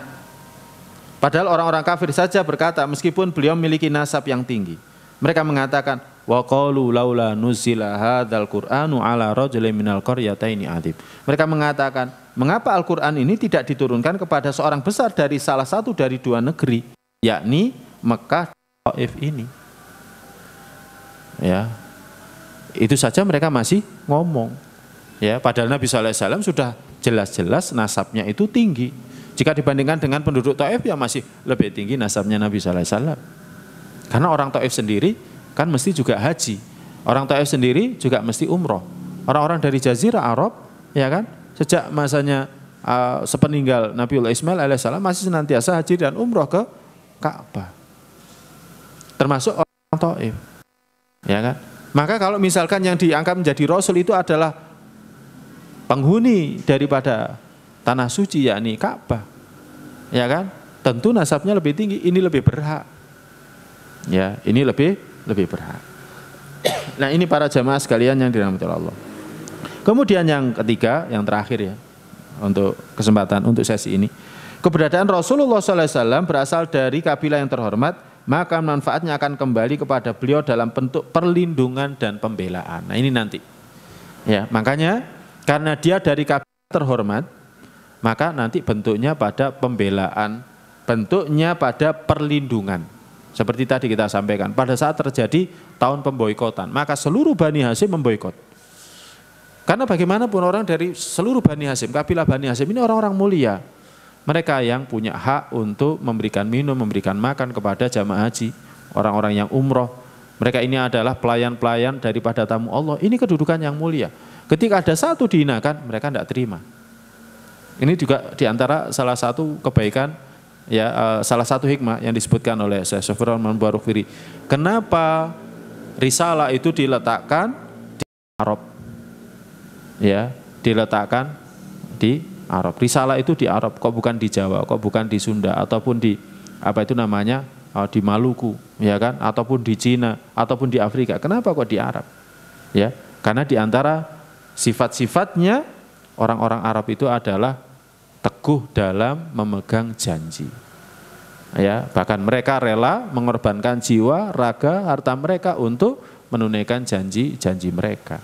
padahal orang-orang kafir saja berkata, meskipun beliau memiliki nasab yang tinggi, mereka mengatakan, wa qalu laula nuzila hadzal qur'anu ala rajulin minal qaryataini adzim. Mereka mengatakan, mengapa Al-Qur'an ini tidak diturunkan kepada seorang besar dari salah satu dari dua negeri, yakni Mekah dan Taif ini. Ya. Itu saja mereka masih ngomong. Ya, padahal Nabi sallallahu alaihi wasallam sudah jelas-jelas nasabnya itu tinggi. Jika dibandingkan dengan penduduk Taif, ya masih lebih tinggi nasabnya Nabi sallallahu alaihi wasallam. Karena orang Taif sendiri kan mesti juga haji. Orang Taif sendiri juga mesti umroh. Orang-orang dari Jazirah Arab, ya kan, sejak masanya sepeninggal Nabiullah Ismail alaihissalam masih senantiasa haji dan umroh ke Ka'bah. Termasuk orang Taif. Ya kan? Maka kalau misalkan yang diangkat menjadi rasul itu adalah penghuni daripada tanah suci, yakni Ka'bah, ya kan, tentu nasabnya lebih tinggi, ini lebih berhak. Ya, ini lebih berhak. Nah, ini para jamaah sekalian yang dirahmati Allah. Kemudian yang ketiga, yang terakhir ya, untuk kesempatan untuk sesi ini, keberadaan Rasulullah SAW berasal dari kabilah yang terhormat, maka manfaatnya akan kembali kepada beliau dalam bentuk perlindungan dan pembelaan. Nah, ini nanti. Ya, makanya karena dia dari kabilah terhormat, maka nanti bentuknya pada pembelaan, bentuknya pada perlindungan. Seperti tadi kita sampaikan, pada saat terjadi tahun pemboikotan, maka seluruh Bani Hasyim memboikot. Karena bagaimanapun orang dari seluruh Bani Hasyim, kabilah Bani Hasyim ini orang-orang mulia. Mereka yang punya hak untuk memberikan minum, memberikan makan kepada jamaah haji, orang-orang yang umroh. Mereka ini adalah pelayan-pelayan daripada tamu Allah. Ini kedudukan yang mulia. Ketika ada satu dihinakan, mereka tidak terima. Ini juga diantara salah satu kebaikan, ya, salah satu hikmah yang disebutkan oleh Syekh Sofirul Manbarufiri. Kenapa risalah itu diletakkan di Arab? Ya, diletakkan di Arab. Risalah itu di Arab, kok bukan di Jawa, kok bukan di Sunda, ataupun di di Maluku, ya kan, ataupun di Cina, ataupun di Afrika. Kenapa kok di Arab? Ya, karena di antara sifat-sifatnya orang-orang Arab itu adalah teguh dalam memegang janji. Ya, bahkan mereka rela mengorbankan jiwa, raga, harta mereka untuk menunaikan janji-janji mereka.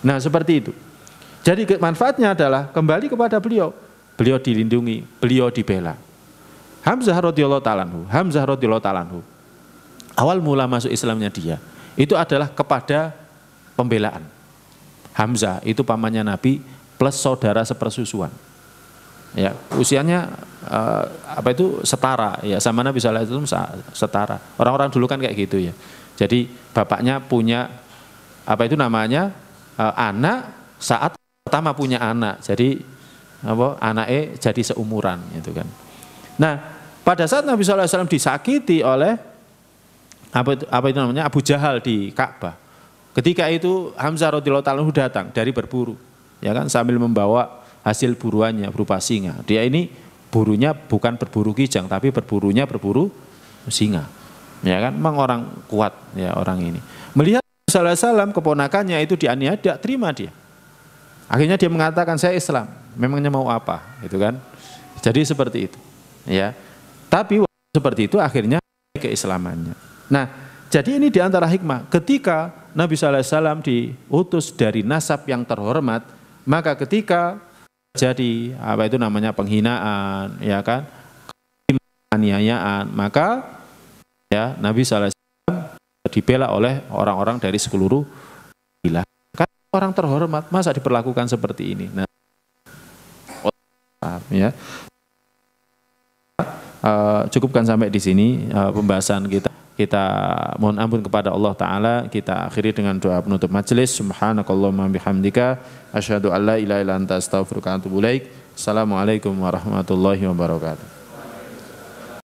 Nah, seperti itu. Jadi manfaatnya adalah kembali kepada beliau. Beliau dilindungi, beliau dibela. Hamzah radhiyallahu ta'ala anhu. Awal mula masuk Islamnya dia, itu adalah kepada pembelaan. Hamzah itu pamannya Nabi plus saudara sepersusuan. Ya, usianya setara ya sama Nabi sallallahu alaihi wasallam setara. Orang-orang dulu kan kayak gitu ya. Jadi bapaknya punya apa itu namanya anak saat pertama punya anak. Jadi anaknya jadi seumuran gitu kan. Nah, pada saat Nabi SAW disakiti oleh apa itu namanya Abu Jahal di Ka'bah. Ketika itu Hamzah radhiyallahu ta'ala datang dari berburu, ya kan, sambil membawa hasil buruannya berupa singa. Dia ini burunya bukan berburu kijang, tapi berburu singa. Ya kan, memang orang kuat ya orang ini. Melihat Nabi SAW keponakannya itu dianiaya, tidak terima dia. Akhirnya dia mengatakan saya Islam. Memangnya mau apa, gitu kan? Jadi seperti itu. Ya, tapi seperti itu akhirnya keislamannya. Nah, jadi ini diantara hikmah. Ketika Nabi SAW diutus dari nasab yang terhormat, maka ketika terjadi apa itu namanya penghinaan, ya kan, penganiayaan, maka ya Nabi SAW dibela oleh orang-orang dari seluruh wilayah. Kan orang terhormat, masa diperlakukan seperti ini? Nah, ya. Cukupkan sampai di sini pembahasan kita. Kita mohon ampun kepada Allah Ta'ala. Kita akhiri dengan doa penutup majelis. Subhanakallahumma bihamdika asyhadu an la ilaha illa anta astaghfiruka wa atubu ilaik. Assalamualaikum warahmatullahi wabarakatuh.